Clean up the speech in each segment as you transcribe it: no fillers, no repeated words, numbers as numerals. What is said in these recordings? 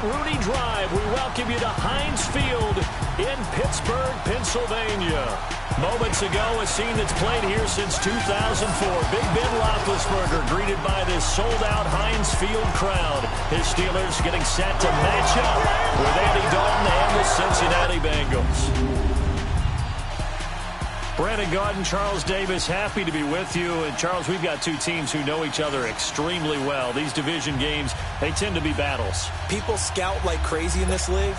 Rooney Drive, we welcome you to Heinz Field in Pittsburgh, Pennsylvania. Moments ago, a scene that's played here since 2004. Big Ben Roethlisberger greeted by this sold-out Heinz Field crowd. His Steelers getting set to match up with Andy Dalton and the Cincinnati Bengals. Brandon Gaudin, Charles Davis, happy to be with you. And, Charles, we've got two teams who know each other extremely well. These division games, they tend to be battles. People scout like crazy in this league,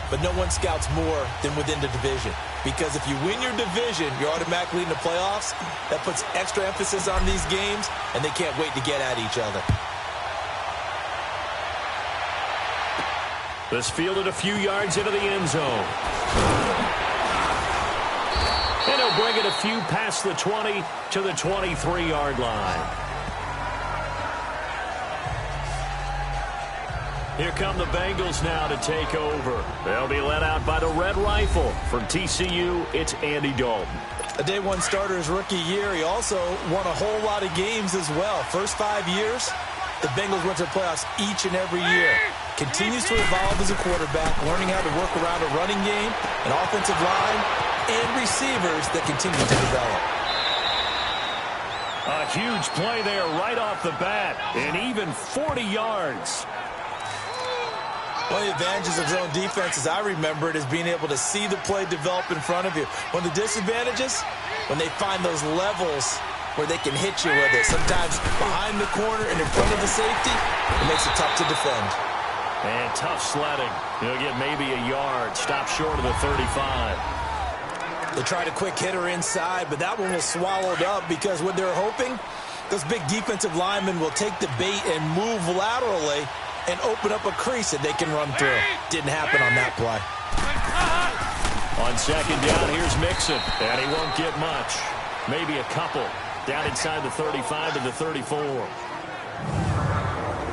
but no one scouts more than within the division. Because if you win your division, you're automatically in the playoffs. That puts extra emphasis on these games, and they can't wait to get at each other. This fielded a few yards into the end zone. And he'll bring it a few past the 20 to the 23-yard line. Here come the Bengals now to take over. They'll be led out by the Red Rifle. From TCU, it's Andy Dalton. A day one starter his rookie year. He also won a whole lot of games as well. First 5 years, the Bengals went to the playoffs each and every year. Continues to evolve as a quarterback, learning how to work around a running game, an offensive line, and receivers that continue to develop. A huge play there right off the bat, and even 40 yards. One of the advantages of zone defense, as I remember it, is being able to see the play develop in front of you. One of the disadvantages, when they find those levels where they can hit you with it. Sometimes behind the corner and in front of the safety, it makes it tough to defend. And tough sledding. He'll get maybe a yard. Stop short of the 35. They tried a quick hitter inside, but that one was swallowed up because what they're hoping, those big defensive linemen will take the bait and move laterally and open up a crease that they can run through. Didn't happen on that play. On second down, here's Mixon, and he won't get much. Maybe a couple. Down inside the 35 to the 34.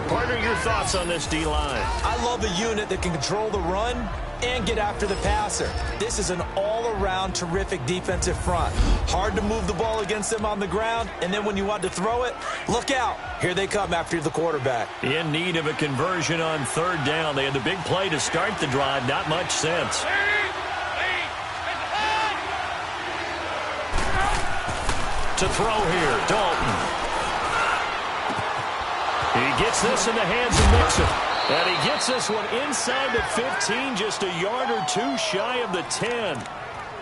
Partner, your thoughts on this D-line? I love a unit that can control the run and get after the passer. This is an all-around terrific defensive front. Hard to move the ball against them on the ground, and then when you want to throw it, look out. Here they come after the quarterback. In need of a conversion on third down. They had the big play to start the drive. Not much sense. To throw here, Dalton. He gets this in the hands of Mixon. And he gets this one inside the 15, just a yard or two shy of the 10.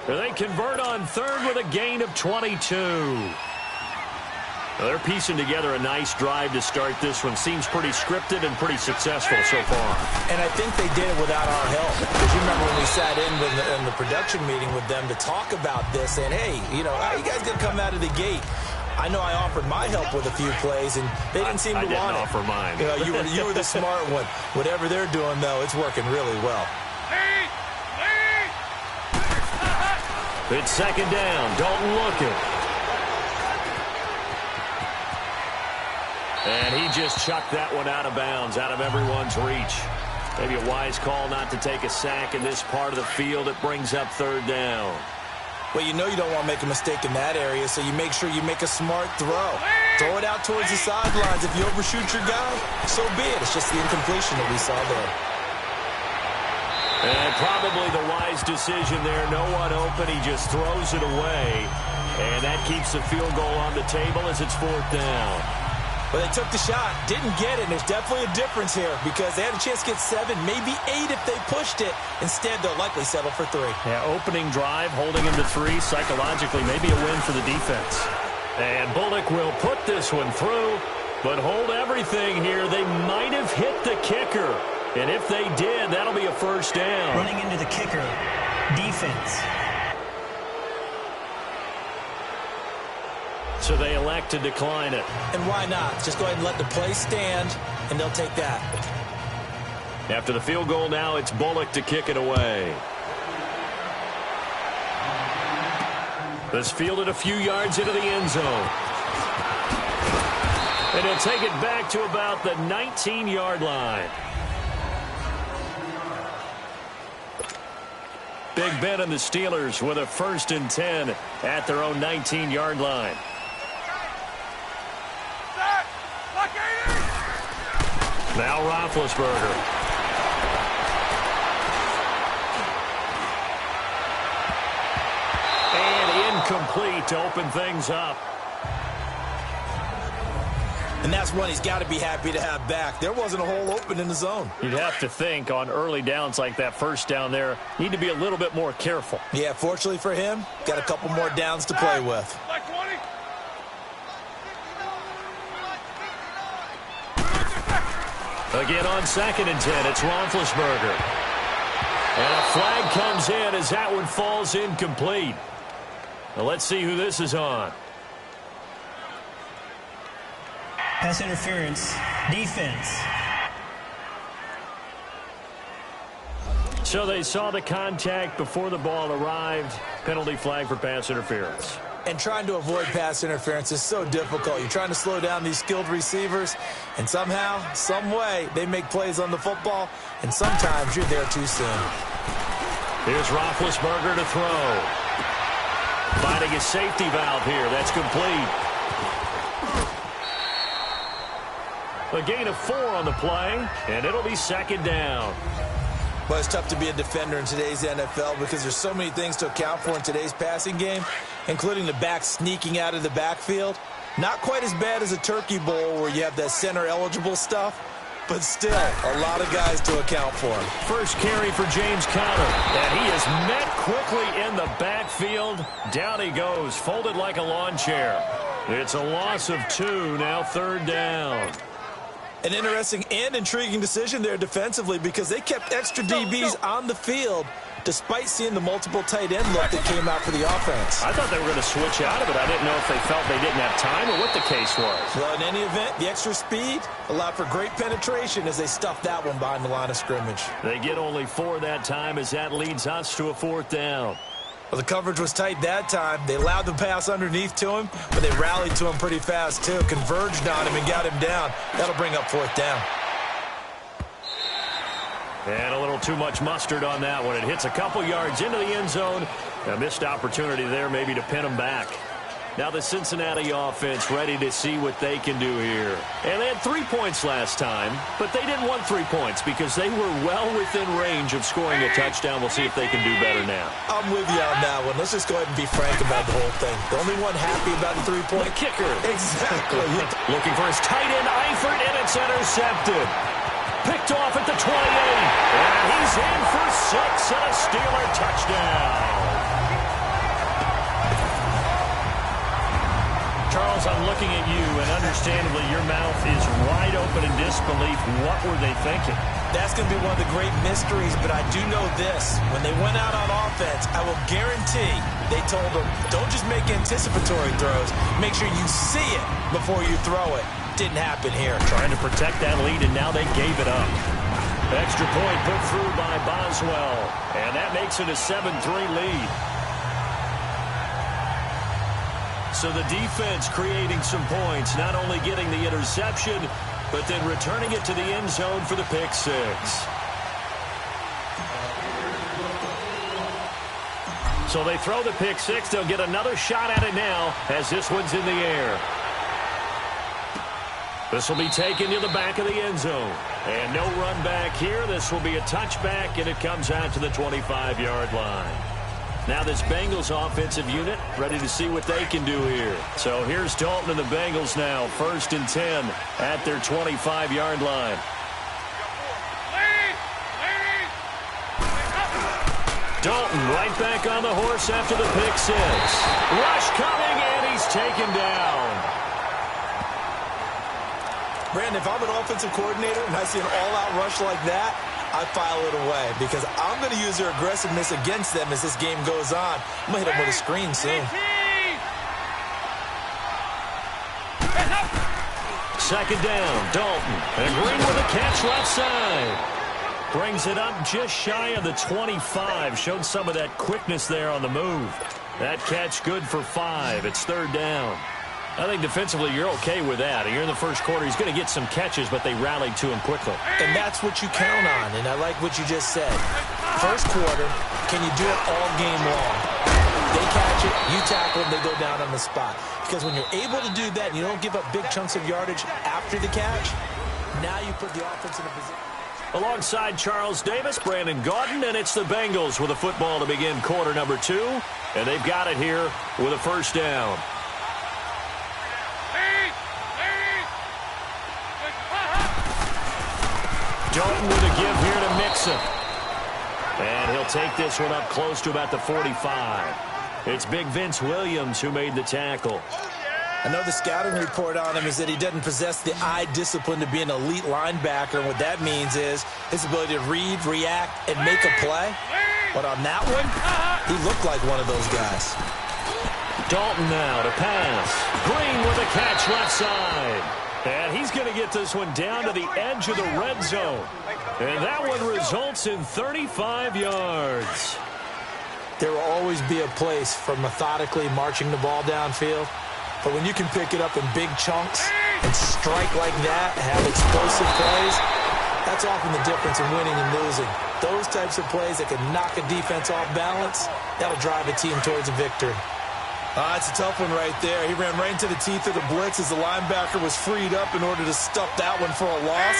They convert on third with a gain of 22. Well, they're piecing together a nice drive to start this one. Seems pretty scripted and pretty successful so far. And I think they did it without our help. Because you remember when we sat in the production meeting with them to talk about this, and hey, you know, how you guys going to come out of the gate? I know I offered my help with a few plays, and they didn't seem to want it. I didn't offer mine. You know, you were the smart one. Whatever they're doing, though, it's working really well. It's second down. Dalton looking. And he just chucked that one out of bounds, out of everyone's reach. Maybe a wise call not to take a sack in this part of the field. It brings up third down. Well, you know you don't want to make a mistake in that area, so you make sure you make a smart throw. Throw it out towards the sidelines. If you overshoot your guy, so be it. It's just the incompletion that we saw there. And probably the wise decision there. No one open. He just throws it away. And that keeps the field goal on the table as it's fourth down. Well, they took the shot, didn't get it, and there's definitely a difference here because they had a chance to get 7, maybe 8 if they pushed it. Instead, they'll likely settle for 3. Yeah, opening drive, holding him to 3, psychologically, maybe a win for the defense. And Bullock will put this one through, but hold everything here. They might have hit the kicker, and if they did, that'll be a first down. Running into the kicker, defense. So they elect to decline it. And why not? Just go ahead and let the play stand, and they'll take that. After the field goal now, it's Bullock to kick it away. This fielded a few yards into the end zone. And he'll take it back to about the 19-yard line. Big Ben and the Steelers with a 1st and 10 at their own 19-yard line. Now Roethlisberger. incomplete to open things up. And that's one he's got to be happy to have back. There wasn't a hole open in the zone. You'd have to think on early downs like that first down there, need to be a little bit more careful. Yeah, fortunately for him, got a couple more downs to play with. Again on 2nd and 10, it's Roethlisberger. And a flag comes in as that one falls incomplete. Now let's see who this is on. Pass interference. Defense. So they saw the contact before the ball arrived. Penalty flag for pass interference. And trying to avoid pass interference is so difficult. You're trying to slow down these skilled receivers, and somehow, some way, they make plays on the football, and sometimes you're there too soon. Here's Roethlisberger to throw. Finding a safety valve here. That's complete. A gain of 4 on the play, and it'll be 2nd down. Well, it's tough to be a defender in today's NFL because there's so many things to account for in today's passing game, including the back sneaking out of the backfield. Not quite as bad as a turkey bowl where you have that center-eligible stuff, but still a lot of guys to account for. First carry for James Conner, and he is met quickly in the backfield. Down he goes, folded like a lawn chair. It's a loss of 2, now 3rd down. An interesting and intriguing decision there defensively because they kept extra DBs on the field despite seeing the multiple tight end look that came out for the offense. I thought they were going to switch out of it. I didn't know if they felt they didn't have time or what the case was. Well, in any event, the extra speed allowed for great penetration as they stuffed that one behind the line of scrimmage. They get only 4 that time as that leads us to a 4th down. Well, the coverage was tight that time. They allowed the pass underneath to him, but they rallied to him pretty fast, too. Converged on him and got him down. That'll bring up 4th down. And a little too much mustard on that one. It hits a couple yards into the end zone. A missed opportunity there maybe to pin him back. Now the Cincinnati offense ready to see what they can do here. And they had 3 points last time, but they didn't want 3 points because they were well within range of scoring a touchdown. We'll see if they can do better now. I'm with you on that one. Let's just go ahead and be frank about the whole thing. The only one happy about the 3-point kicker. Exactly. Looking for his tight end, Eifert, and it's intercepted. Picked off at the 28. And he's in for 6 and a Steeler touchdown. Charles, I'm looking at you, and understandably, your mouth is wide open in disbelief. What were they thinking? That's going to be one of the great mysteries, but I do know this. When they went out on offense, I will guarantee they told them, don't just make anticipatory throws. Make sure you see it before you throw it. Didn't happen here. Trying to protect that lead, and now they gave it up. Extra point put through by Boswell, and that makes it a 7-3 lead. So the defense creating some points, not only getting the interception, but then returning it to the end zone for the pick 6. So they throw the pick 6. They'll get another shot at it now as this one's in the air. This will be taken to the back of the end zone. And no run back here. This will be a touchback, and it comes out to the 25-yard line. Now this Bengals offensive unit ready to see what they can do here. So here's Dalton and the Bengals now. 1st and 10 at their 25-yard line. Dalton right back on the horse after the pick 6. Rush coming, and he's taken down. Brandon, if I'm an offensive coordinator and I see an all-out rush like that, I file it away because I'm going to use their aggressiveness against them as this game goes on. I'm going to hit them with a screen soon. 2nd down, Dalton. And Green with a catch left side. Brings it up just shy of the 25. Showed some of that quickness there on the move. That catch good for 5. It's 3rd down. I think defensively you're okay with that. You're in the first quarter. He's going to get some catches, but they rallied to him quickly. And that's what you count on, and I like what you just said. First quarter, can you do it all game long? They catch it, you tackle them, they go down on the spot. Because when you're able to do that and you don't give up big chunks of yardage after the catch, now you put the offense in a position. Alongside Charles Davis, Brandon Gaudin, and it's the Bengals with a football to begin quarter number 2. And they've got it here with a first down. Dalton with a give here to Mixon. And he'll take this one up close to about the 45. It's Big Vince Williams who made the tackle. I know the scouting report on him is that he doesn't possess the eye discipline to be an elite linebacker, and what that means is his ability to read, react, and make a play. But on that one, he looked like one of those guys. Dalton now to pass. Green with a catch left side. And he's going to get this one down to the edge of the red zone. And that one results in 35 yards. There will always be a place for methodically marching the ball downfield. But when you can pick it up in big chunks and strike like that, have explosive plays, that's often the difference in winning and losing. Those types of plays that can knock a defense off balance, that'll drive a team towards a victory. It's a tough one right there. He ran right into the teeth of the blitz as the linebacker was freed up in order to stuff that one for a loss.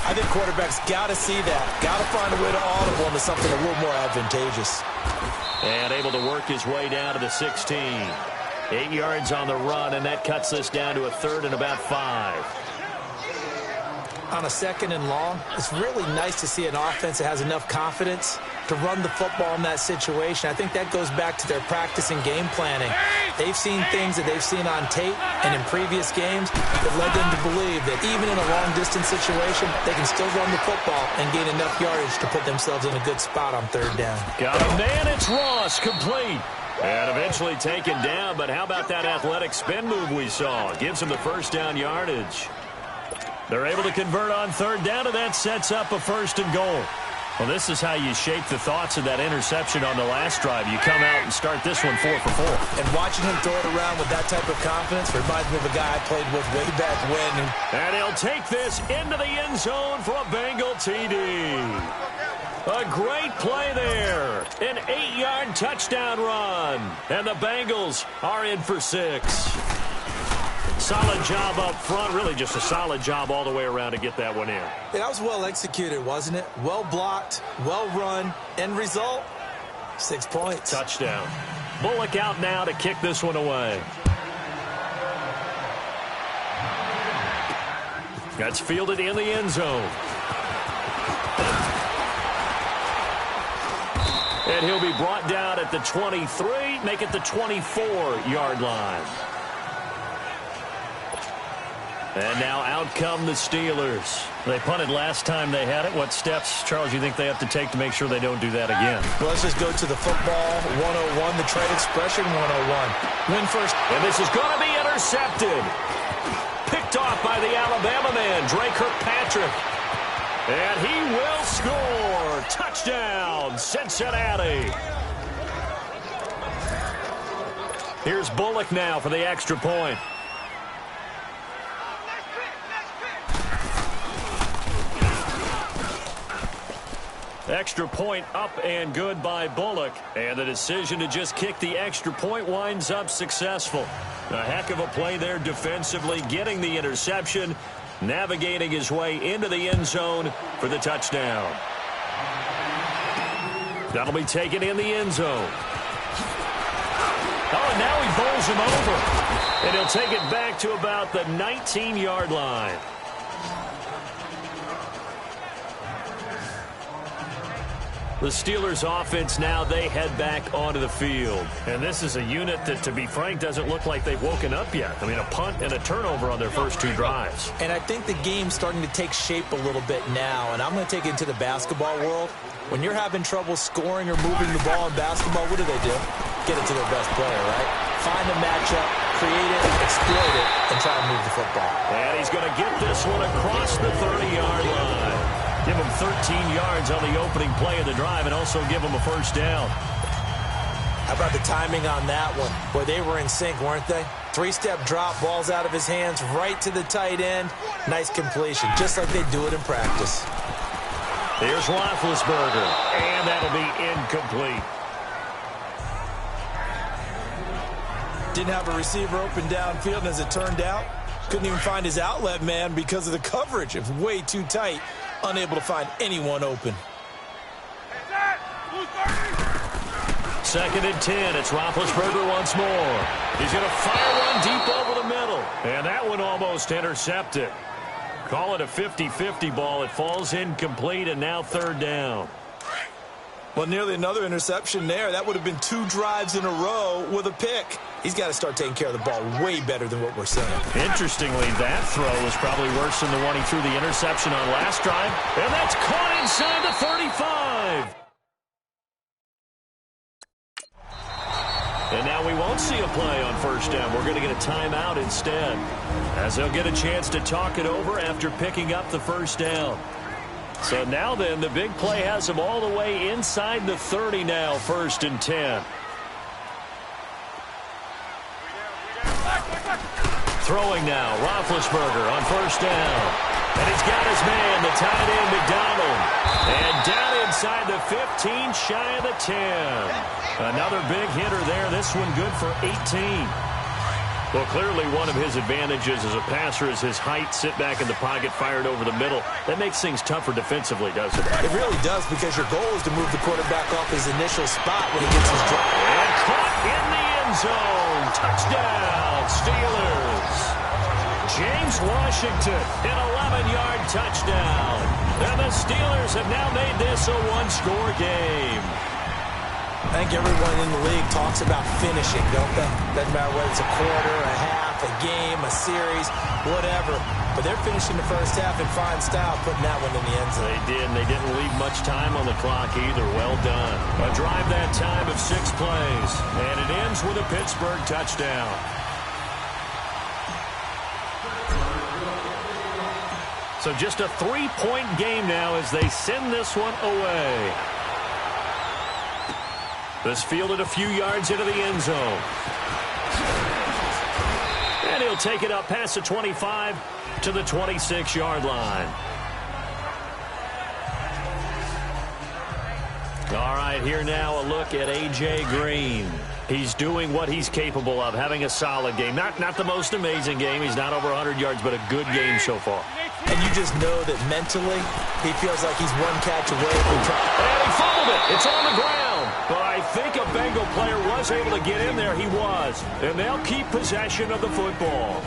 I think quarterbacks got to see that. Got to find a way to audible into something a little more advantageous. And able to work his way down to the 16. 8 yards on the run, and that cuts this down to a third and about 5. On a second and long, it's really nice to see an offense that has enough confidence to run the football in that situation. I think that goes back to their practice and game planning. They've seen things that they've seen on tape and in previous games that led them to believe that even in a long-distance situation, they can still run the football and gain enough yardage to put themselves in a good spot on third down. Got a man, it's Ross, complete. And eventually taken down, but how about that athletic spin move we saw? Gives him the first down yardage. They're able to convert on third down, and that sets up a first and goal. Well, this is how you shape the thoughts of that interception on the last drive. You come out and start this one 4 for 4. And watching him throw it around with that type of confidence reminds me of a guy I played with way back when. And he'll take this into the end zone for a Bengal TD. A great play there. An 8-yard touchdown run. And the Bengals are in for 6. Solid job up front. Really just a solid job all the way around to get that one in. Yeah, that was well executed, wasn't it? Well blocked, well run. End result, 6 points. Touchdown. Bullock out now to kick this one away. That's fielded in the end zone. And he'll be brought down at the 23, make it the 24-yard line. And now out come the Steelers. They punted last time they had it. What steps, Charles, you think they have to take to make sure they don't do that again? Well, let's just go to the football 101, the trade expression 101. Win first. And this is going to be intercepted. Picked off by the Alabama man, Dre Kirkpatrick. And he will score. Touchdown, Cincinnati. Here's Bullock now for the extra point. Extra point up and good by Bullock. And the decision to just kick the extra point winds up successful. A heck of a play there defensively, getting the interception, navigating his way into the end zone for the touchdown. That'll be taken in the end zone. Oh, and now he bowls him over. And he'll take it back to about the 19-yard line. The Steelers offense now, they head back onto the field. And this is a unit that, to be frank, doesn't look like they've woken up yet. I mean, a punt and a turnover on their first 2 drives. And I think the game's starting to take shape a little bit now. And I'm going to take it into the basketball world. When you're having trouble scoring or moving the ball in basketball, what do? Get it to their best player, right? Find a matchup, create it, exploit it, and try to move the football. And he's going to get this one across the 30-yard line. Give him 13 yards on the opening play of the drive and also give him a first down. How about the timing on that one? Boy, they were in sync, weren't they? 3-step drop, ball's out of his hands, right to the tight end. Nice completion, just like they do it in practice. Here's Roethlisberger, and that'll be incomplete. Didn't have a receiver open downfield, and as it turned out, couldn't even find his outlet man because of the coverage. It was way too tight. unable to find anyone open. 2nd and 10. It's Roethlisberger once more. He's going to fire one deep over the middle. And that one almost intercepted. Call it a 50-50 ball. It falls incomplete, and now 3rd down. Well, nearly another interception there. That would have been 2 drives in a row with a pick. He's got to start taking care of the ball way better than what we're saying. Interestingly, that throw was probably worse than the one he threw the interception on last drive. And that's caught inside the 35. And now we won't see a play on 1st down. We're going to get a timeout instead, as they'll get a chance to talk it over after picking up the 1st down. So now then, the big play has them all the way inside the 30 now, 1st and 10. Throwing now, Roethlisberger on 1st down. And he's got his man, the tight end, McDonald. And down inside the 15, shy of the 10. Another big hitter there. This one good for 18. Well, clearly one of his advantages as a passer is his height. Sit back in the pocket, fired over the middle. That makes things tougher defensively, doesn't it? It really does, because your goal is to move the quarterback off his initial spot when he gets his drop. And caught in the end zone. Touchdown, Steelers. James Washington, an 11-yard touchdown. And the Steelers have now made this a one-score game. I think everyone in the league talks about finishing, don't they? Doesn't matter whether it's a quarter, a half, a game, a series, whatever. But they're finishing the 1st half in fine style, putting that one in the end zone. They did, and they didn't leave much time on the clock either. Well done. A drive that time of 6 plays. And it ends with a Pittsburgh touchdown. So just a 3-point game now as they send this one away. This fielded a few yards into the end zone. And he'll take it up past the 25 to the 26-yard line. All right, here now a look at A.J. Green. He's doing what he's capable of, having a solid game. Not the most amazing game. He's not over 100 yards, but a good game so far. And you just know that mentally he feels like he's one catch away from And he fumbled it. It's on the ground. But I think a Bengal player was able to get in there. He was. And they'll keep possession of the football.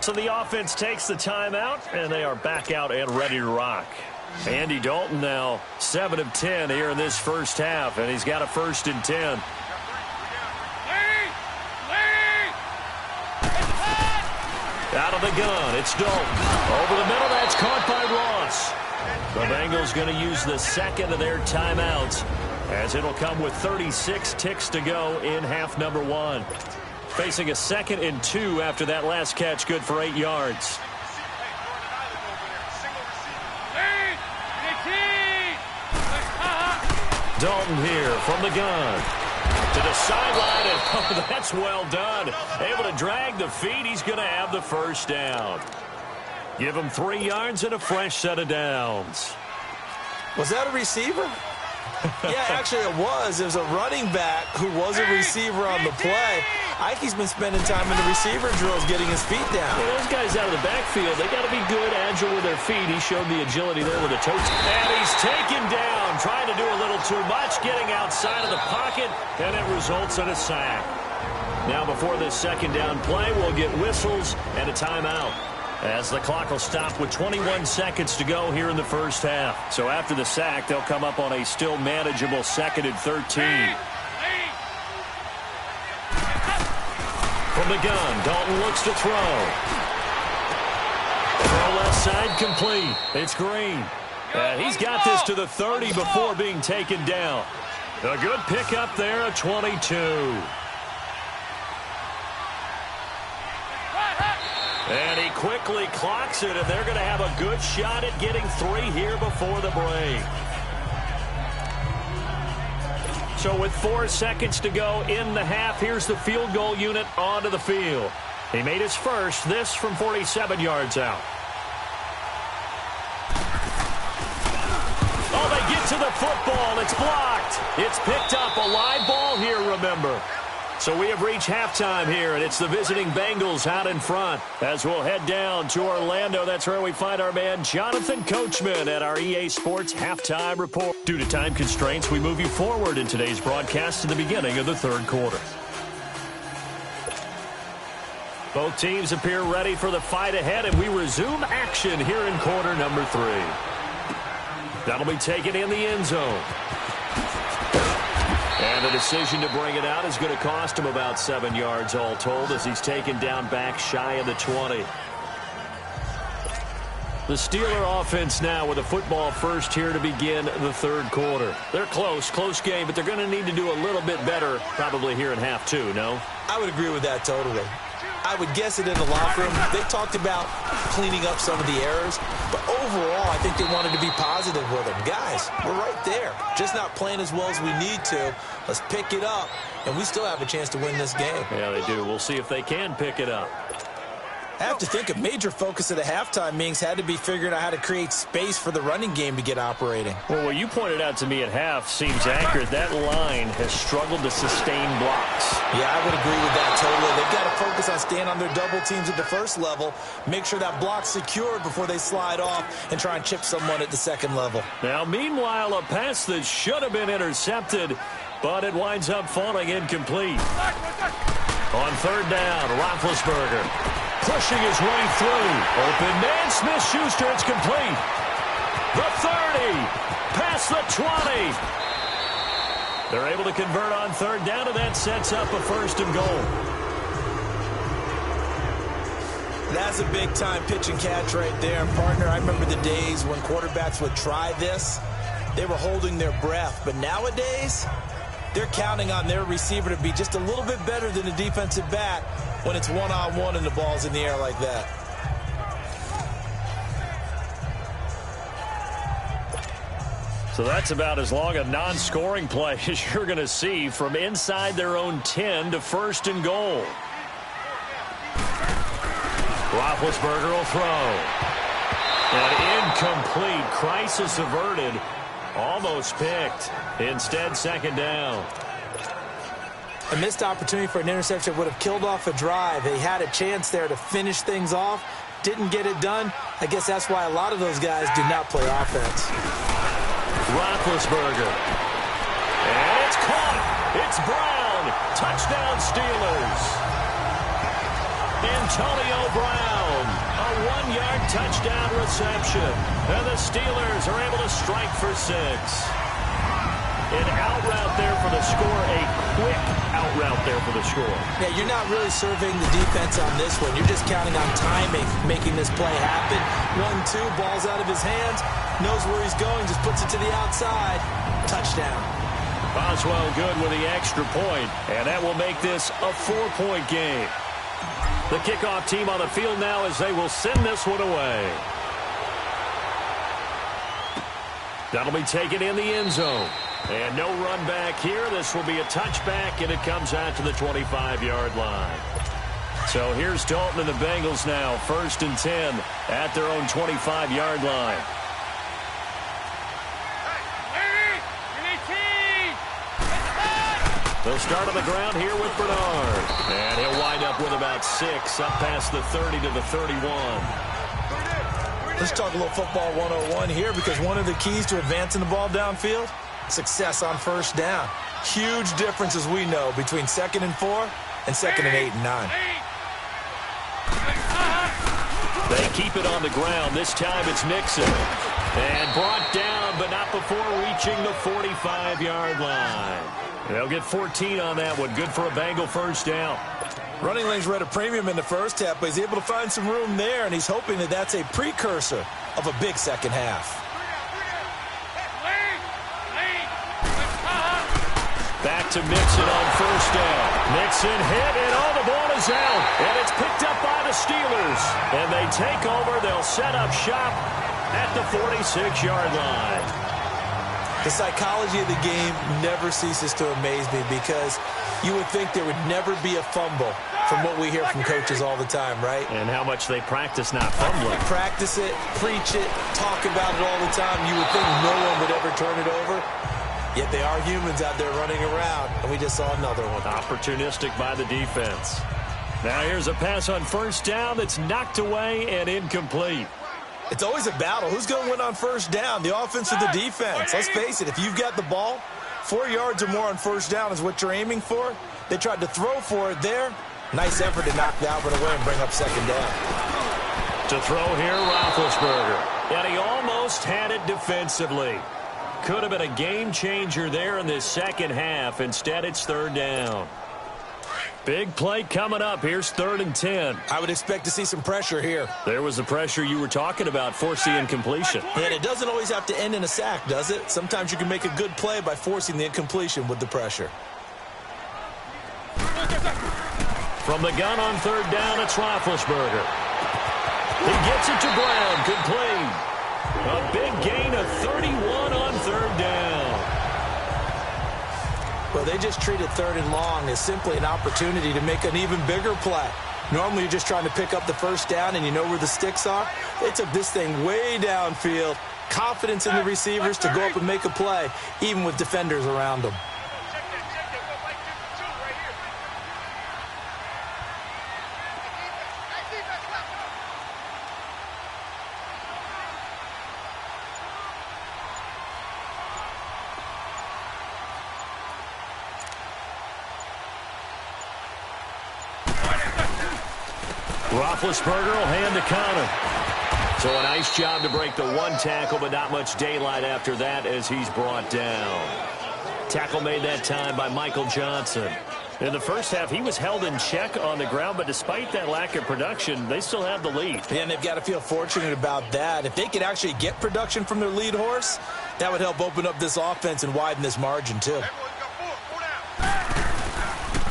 So the offense takes the timeout, and they are back out and ready to rock. Andy Dalton now 7 of 10 here in this 1st half, and he's got a 1st and 10. Out of the gun, it's Dalton. Over the middle, that's caught by Ross. The Bengals going to use the 2nd of their timeouts, as it'll come with 36 ticks to go in half number 1. Facing a 2nd and 2 after that last catch, good for 8 yards. Dalton here from the gun. To the sideline, and oh, that's well done. Able to drag the feet. He's going to have the 1st down. Give him 3 yards and a fresh set of downs. Was that a receiver? Yeah, actually it was. It was a running back who was a receiver on the play. I think he's been spending time in the receiver drills getting his feet down. Well, those guys out of the backfield, they got to be good, agile with their feet. He showed the agility there with a toe. And he's taken down, trying to do a little too much, getting outside of the pocket, and it results in a sack. Now before this 2nd down play, we'll get whistles and a timeout, as the clock will stop with 21 seconds to go here in the 1st half. So after the sack, they'll come up on a still manageable 2nd and 13. From the gun, Dalton looks to throw. Throw left side complete. It's Green. And he's got this to the 30 before being taken down. A good pickup there, a 22. And he quickly clocks it, and they're going to have a good shot at getting 3 here before the break. So with 4 seconds to go in the half, here's the field goal unit onto the field. He made his first, this from 47 yards out. Oh, they get to the football. It's blocked. It's picked up. A live ball here, remember. So we have reached halftime here, and it's the visiting Bengals out in front. As we'll head down to Orlando, that's where we find our man Jonathan Coachman at our EA Sports Halftime Report. Due to time constraints, we move you forward in today's broadcast to the beginning of the third quarter. Both teams appear ready for the fight ahead, and we resume action here in quarter number 3. That'll be taken in the end zone. And the decision to bring it out is going to cost him about 7 yards all told as he's taken down back shy of the 20. The Steeler offense now with a football first here to begin the third quarter. They're close game, but they're going to need to do a little bit better probably here in half 2, no? I would agree with that totally. I would guess it in the locker room. They talked about cleaning up some of the errors, but overall, I think they wanted to be positive with them. Guys, we're right there. Just not playing as well as we need to. Let's pick it up, and we still have a chance to win this game. Yeah, they do. We'll see if they can pick it up. I have to think a major focus of the halftime meetings had to be figuring out how to create space for the running game to get operating. Well, what you pointed out to me at half seems accurate. That line has struggled to sustain blocks. Yeah, I would agree with that totally. They've got to focus on staying on their double teams at the first level, make sure that block's secured before they slide off and try and chip someone at the second level. Now, meanwhile, a pass that should have been intercepted, but it winds up falling incomplete. On third down, Roethlisberger pushing his way through. Open man, Smith-Schuster, it's complete. The 30, past the 20. They're able to convert on third down, and that sets up a first and goal. That's a big-time pitch and catch right there. And, partner, I remember the days when quarterbacks would try this. They were holding their breath. But nowadays, they're counting on their receiver to be just a little bit better than the defensive back when it's one-on-one and the ball's in the air like that. So that's about as long a non-scoring play as you're going to see from inside their own 10 to first and goal. Roethlisberger will throw. And incomplete. Crisis averted. Almost picked. Instead, second down. A missed opportunity for an interception would have killed off a drive. They had a chance there to finish things off. Didn't get it done. I guess that's why a lot of those guys do not play offense. Roethlisberger. And it's caught. It's Brown. Touchdown Steelers. Antonio Brown. A 1-yard touchdown reception. And the Steelers are able to strike for 6. An out route there for the score. A quick out route there for the score. Yeah, you're not really surveying the defense on this one. You're just counting on timing, making this play happen. 1-2, ball's out of his hands. Knows where he's going, just puts it to the outside. Touchdown. Boswell good with the extra point, and that will make this a 4-point game. The kickoff team on the field now as they will send this one away. That'll be taken in the end zone. And no run back here. This will be a touchback, and it comes out to the 25-yard line. So here's Dalton and the Bengals now, 1st and 10 at their own 25-yard line. They'll start on the ground here with Bernard. And he'll wind up with about 6, up past the 30 to the 31. Let's talk a little football 101 here, because one of the keys to advancing the ball downfield, success on first down. Huge difference, as we know, between 2nd and 4 and 2nd and 8 and 9. They keep it on the ground. This time it's Mixon. And brought down, but not before reaching the 45-yard line. They'll get 14 on that one. Good for a Bengal first down. Running lanes were at a premium in the first half, but he's able to find some room there, and he's hoping that that's a precursor of a big second half. Back to Mixon on first down. Mixon hit, and the ball is out. And it's picked up by the Steelers. And they take over. They'll set up shop at the 46-yard line. The psychology of the game never ceases to amaze me, because you would think there would never be a fumble from what we hear from coaches all the time, right? And how much they practice not fumbling. Practice it, preach it, talk about it all the time. You would think no one would ever turn it over. Yet they are humans out there running around, and we just saw another one. Opportunistic by the defense. Now here's a pass on first down that's knocked away and incomplete. It's always a battle. Who's going to win on first down, the offense or the defense? Let's face it, if you've got the ball, 4 yards or more on first down is what you're aiming for. They tried to throw for it there. Nice effort to knock that one away and bring up second down. To throw here, Roethlisberger. And he almost had it defensively. Could have been a game changer there in this second half. Instead, it's third down. Big play coming up. Here's 3rd and 10. I would expect to see some pressure here. There was the pressure you were talking about, forcing incompletion. And it doesn't always have to end in a sack, does it? Sometimes you can make a good play by forcing the incompletion with the pressure. From the gun on third down, it's Roethlisberger. He gets it to Brown, complete. A big gain of 31 on third down. Well, they just treated 3rd and long as simply an opportunity to make an even bigger play. Normally, you're just trying to pick up the first down and you know where the sticks are. They took this thing way downfield. Confidence in the receivers to go up and make a play, even with defenders around them. Roethlisberger will hand to Connor. So a nice job to break the one tackle, but not much daylight after that as he's brought down. Tackle made that time by Michael Johnson. In the first half, he was held in check on the ground, but despite that lack of production, they still have the lead. And they've got to feel fortunate about that. If they could actually get production from their lead horse, that would help open up this offense and widen this margin, too.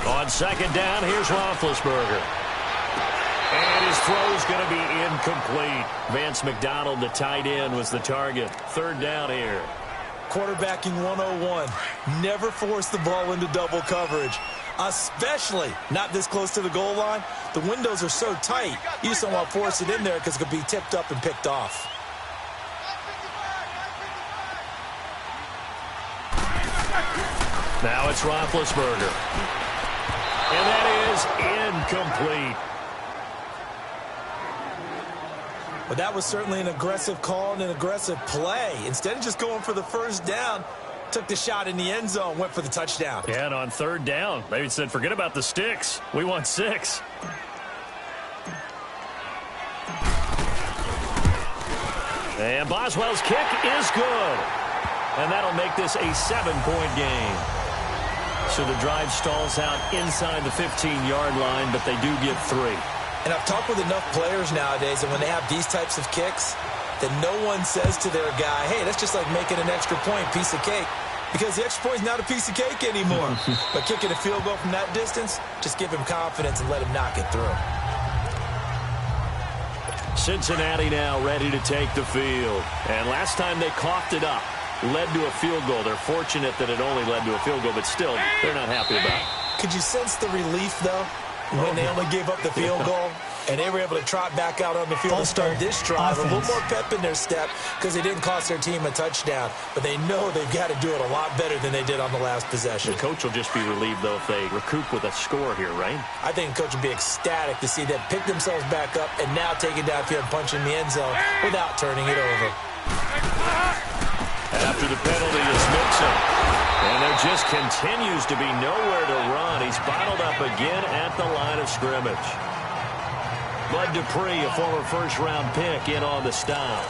On second down, here's Roethlisberger. And his throw is going to be incomplete. Vance McDonald, the tight end, was the target. Third down here. Quarterbacking 101. Never force the ball into double coverage, especially not this close to the goal line. The windows are so tight, you just don't want to force it in there because it could be tipped up and picked off. Now it's Roethlisberger. And that is incomplete. But that was certainly an aggressive call and an aggressive play. Instead of just going for the first down, took the shot in the end zone, went for the touchdown. Yeah, and on third down, they said, forget about the sticks. We want 6. And Boswell's kick is good. And that'll make this a 7-point game. So the drive stalls out inside the 15-yard line, but they do get 3. And I've talked with enough players nowadays, and when they have these types of kicks, that no one says to their guy, hey, that's just like making an extra point, piece of cake. Because the extra point is not a piece of cake anymore. But kicking a field goal from that distance, just give him confidence and let him knock it through. Cincinnati now ready to take the field. And last time they coughed it up, led to a field goal. They're fortunate that it only led to a field goal, but still, they're not happy about it. Could you sense the relief, though? When they only gave up the field goal, and they were able to trot back out on the field and start this drive. A little more pep in their step because they didn't cost their team a touchdown. But they know they've got to do it a lot better than they did on the last possession. The coach will just be relieved, though, if they recoup with a score here, right? I think the coach will be ecstatic to see them pick themselves back up and now take it downfield and punch in the end zone without turning it over. After the penalty is Mixon. And there just continues to be nowhere to run. He's bottled up again at the line of scrimmage. Bud Dupree, a former first-round pick, in on the stop.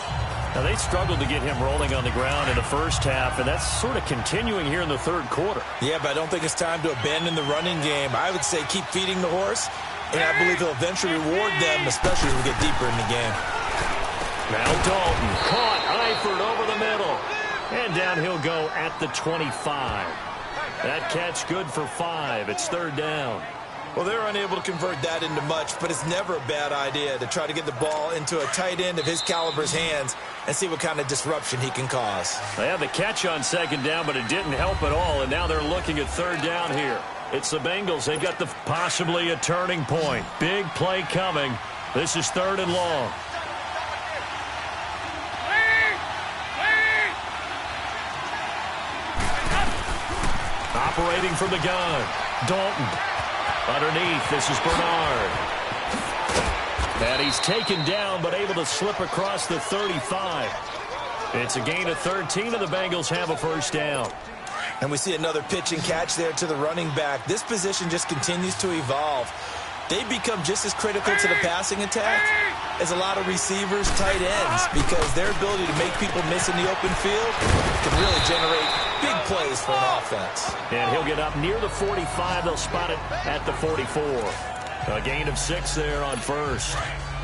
Now, they struggled to get him rolling on the ground in the first half, and that's sort of continuing here in the third quarter. Yeah, but I don't think it's time to abandon the running game. I would say keep feeding the horse, and I believe he'll eventually reward them, especially as we get deeper in the game. Now Dalton caught Eifert over the middle. And down he'll go at the 25. That catch good for 5. It's third down. Well, they're unable to convert that into much, but it's never a bad idea to try to get the ball into a tight end of his caliber's hands and see what kind of disruption he can cause. They had the catch on second down, but it didn't help at all, and now they're looking at third down here. It's the Bengals. They've got possibly a turning point. Big play coming. This is 3rd and long. Operating from the gun. Dalton. Underneath, this is Bernard. And he's taken down, but able to slip across the 35. It's a gain of 13, and the Bengals have a first down. And we see another pitch and catch there to the running back. This position just continues to evolve. They become just as critical to the passing attack as a lot of receivers, tight ends, because their ability to make people miss in the open field can really generate big plays for an offense. And he'll get up near the 45. They'll spot it at the 44. A gain of 6 there on first.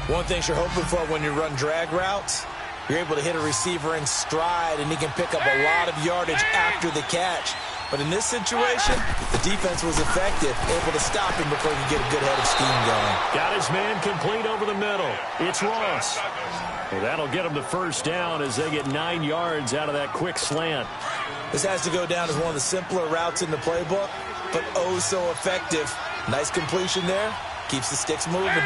One thing you're hoping for when you run drag routes, you're able to hit a receiver in stride, and he can pick up a lot of yardage after the catch. But in this situation, the defense was effective, able to stop him before he could get a good head of steam going. Got his man complete over the middle. It's Ross. Well, that'll get him the first down as they get 9 yards out of that quick slant. This has to go down as one of the simpler routes in the playbook, but oh so effective. Nice completion there. Keeps the sticks moving.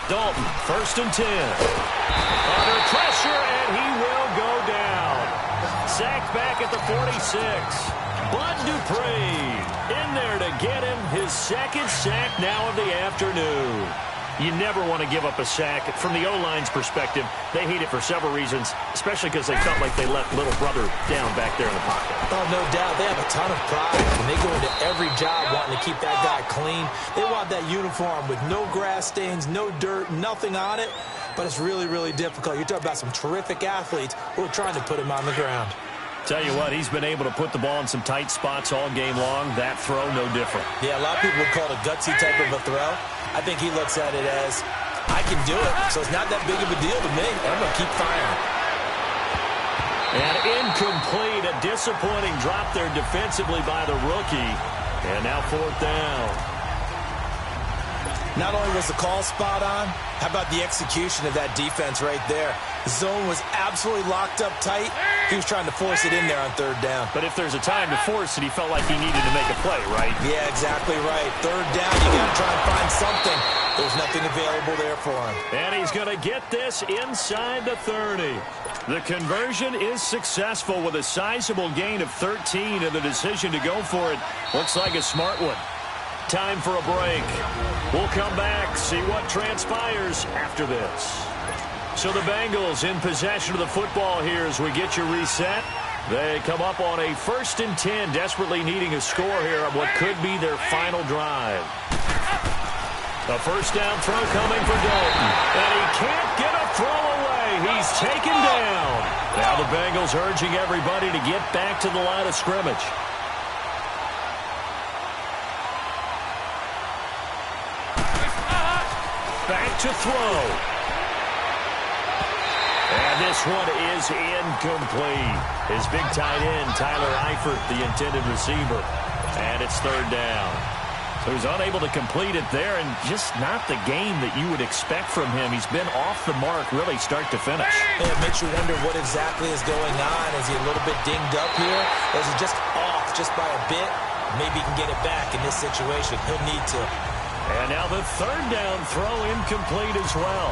Dalton, 1st and 10. Under pressure, and he will go down. Sacked back at the 46. Bud Dupree in there to get him his 2nd sack now of the afternoon. You never want to give up a sack. From the O-line's perspective, they hate it for several reasons, especially because they felt like they let little brother down back there in the pocket. Oh, no doubt. They have a ton of pride, and they go into every job wanting to keep that guy clean. They want that uniform with no grass stains, no dirt, nothing on it, but it's really, really difficult. You're talking about some terrific athletes who are trying to put him on the ground. Tell you what, he's been able to put the ball in some tight spots all game long. That throw, no different. Yeah, a lot of people would call it a gutsy type of a throw. I think he looks at it as, I can do it, so it's not that big of a deal to me, and I'm going to keep firing. And incomplete, a disappointing drop there defensively by the rookie. And now 4th down. Not only was the call spot on, how about the execution of that defense right there? The zone was absolutely locked up tight. He was trying to force it in there on 3rd down. But if there's a time to force it, he felt like he needed to make a play, right? Yeah, exactly right. 3rd down, you got to try and find something. There's nothing available there for him. And he's going to get this inside the 30. The conversion is successful with a sizable gain of 13, and the decision to go for it looks like a smart one. Time for a break. We'll come back, see what transpires after this. So the Bengals in possession of the football here as we get you reset. They come up on a 1st and 10, desperately needing a score here on what could be their final drive. A 1st down throw coming for Dalton. And he can't get a throw away. He's taken down. Now the Bengals urging everybody to get back to the line of scrimmage. Back to throw. And this one is incomplete. His big tight end, Tyler Eifert, the intended receiver. And it's 3rd down. So he's unable to complete it there, and just not the game that you would expect from him. He's been off the mark, really, start to finish. Yeah, it makes you wonder what exactly is going on. Is he a little bit dinged up here? Or is he just off just by a bit? Maybe he can get it back in this situation. He'll need to. And now the 3rd down throw incomplete as well.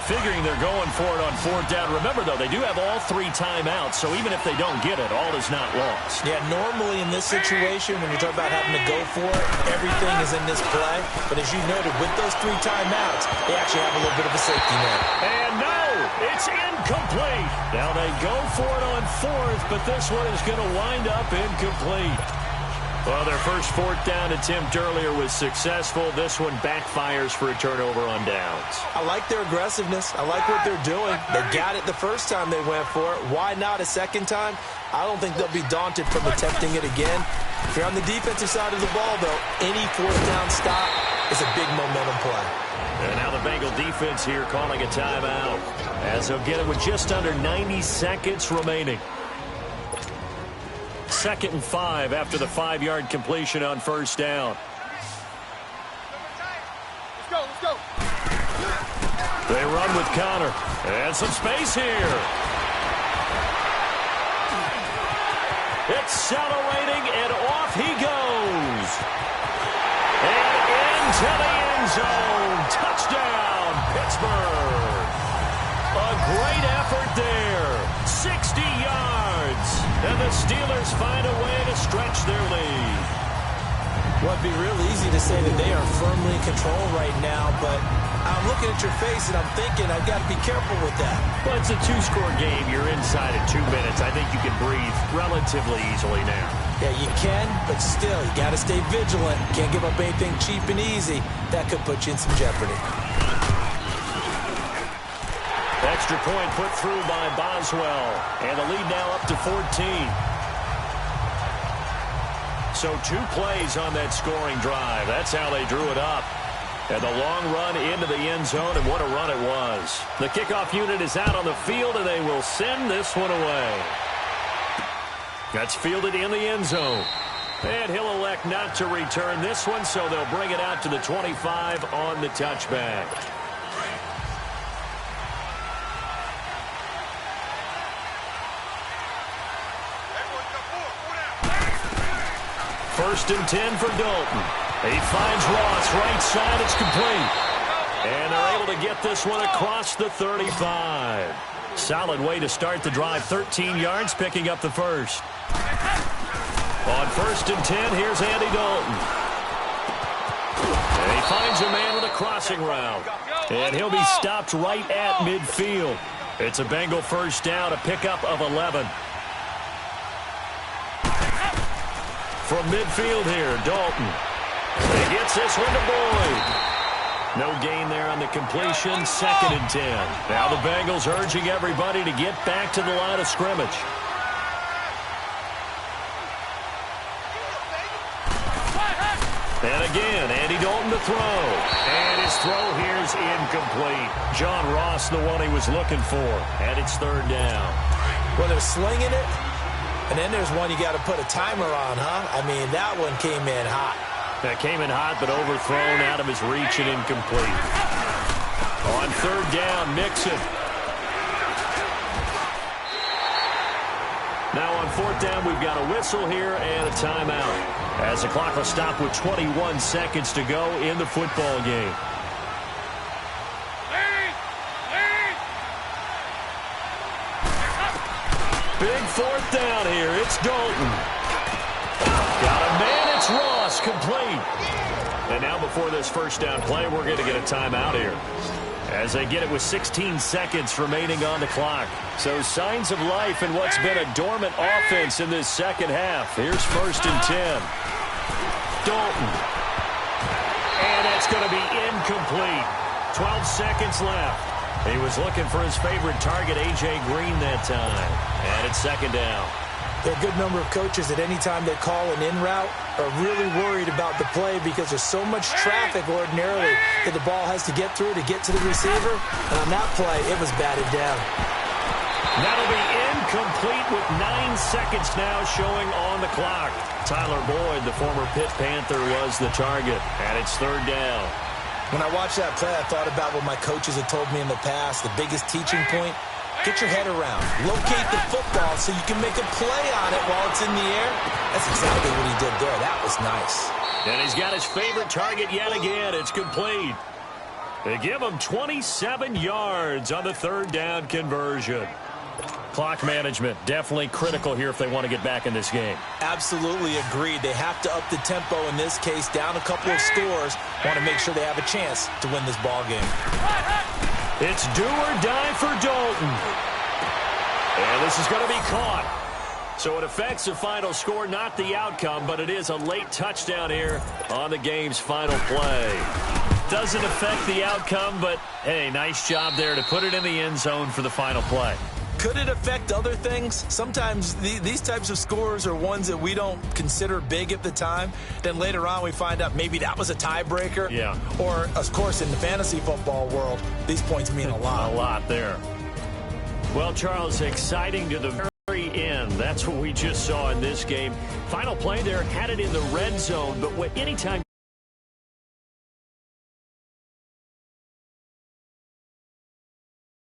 Figuring they're going for it on 4th down. Remember, though, they do have all 3 timeouts, so even if they don't get it, all is not lost. Yeah, normally in this situation, when you're talking about having to go for it, everything is in this play. But as you noted, with those 3 timeouts, they actually have a little bit of a safety net. And no, it's incomplete. Now they go for it on 4th, but this one is going to wind up incomplete. Well, their first 4th down attempt earlier was successful. This one backfires for a turnover on downs. I like their aggressiveness. I like what they're doing. They got it the first time they went for it. Why not a second time? I don't think they'll be daunted from attempting it again. If you're on the defensive side of the ball, though, any 4th down stop is a big momentum play. And now the Bengal defense here calling a timeout as they'll get it with just under 90 seconds remaining. 2nd and 5 after the 5-yard completion on 1st down. Let's go. They run with Connor. And some space here. It accelerating, and off he goes. And into the end zone. Touchdown, Pittsburgh. A great effort there. 60 yards. And the Steelers find a way to stretch their lead. Well, it'd be real easy to say that they are firmly in control right now, but I'm looking at your face and I'm thinking I've got to be careful with that. Well, it's a two-score game. You're inside at 2 minutes. I think you can breathe relatively easily now. Yeah, you can, but still, you got to stay vigilant. Can't give up anything cheap and easy. That could put you in some jeopardy. Extra point put through by Boswell. And the lead now up to 14. So 2 plays on that scoring drive. That's how they drew it up. And the long run into the end zone, and what a run it was. The kickoff unit is out on the field, and they will send this one away. That's fielded in the end zone. And he'll elect not to return this one, so they'll bring it out to the 25 on the touchback. First and 10 for Dalton. He finds Ross right side. It's complete. And they're able to get this one across the 35. Solid way to start the drive. 13 yards, picking up the first. On first and 10, here's Andy Dalton. And he finds a man with a crossing route. And he'll be stopped right at midfield. It's a Bengal first down, a pickup of 11. From midfield here, Dalton. He gets this one to Boyd. No gain there on the completion. Second and 10. Now the Bengals urging everybody to get back to the line of scrimmage. And again, Andy Dalton to throw. And his throw here is incomplete. John Ross, the one he was looking for. And it's third down. Well, they're slinging it. And then there's one you got to put a timer on, huh? I mean, that one came in hot. That came in hot, but overthrown out of his reach and incomplete. On third down, Mixon. Now on fourth down, we've got a whistle here and a timeout, as the clock will stop with 21 seconds to go in the football game. Big fourth down here. It's Dalton. Got a man. It's Ross. Complete. And now before this first down play, we're going to get a timeout here, as they get it with 16 seconds remaining on the clock. So signs of life in what's been a dormant offense in this second half. Here's first and 10. Dalton. And that's going to be incomplete. 12 seconds left. He was looking for his favorite target, A.J. Green, that time. And it's second down. There are a good number of coaches that any time they call an in route are really worried about the play because there's so much traffic ordinarily that the ball has to get through to get to the receiver. And on that play, it was batted down. That'll be incomplete with 9 seconds now showing on the clock. Tyler Boyd, the former Pitt Panther, was the target. And it's third down. When I watched that play, I thought about what my coaches had told me in the past. The biggest teaching point, get your head around. Locate the football so you can make a play on it while it's in the air. That's exactly what he did there. That was nice. And he's got his favorite target yet again. It's complete. They give him 27 yards on the third down conversion. Clock management definitely critical here if they want to get back in this game. Absolutely agreed. They have to up the tempo in this case, down a couple of scores. Want to make sure they have a chance to win this ball game. It's do or die for Dalton. And this is going to be caught. So it affects the final score, not the outcome, but it is a late touchdown here on the game's final play. Doesn't affect the outcome, but hey, nice job there to put it in the end zone for the final play. Could it affect other things? Sometimes these types of scores are ones that we don't consider big at the time. Then later on we find out maybe that was a tiebreaker. Yeah. Or, of course, in the fantasy football world, these points mean a lot. A lot there. Well, Charles, exciting to the very end. That's what we just saw in this game. Final play there, had it in the red zone, but anytime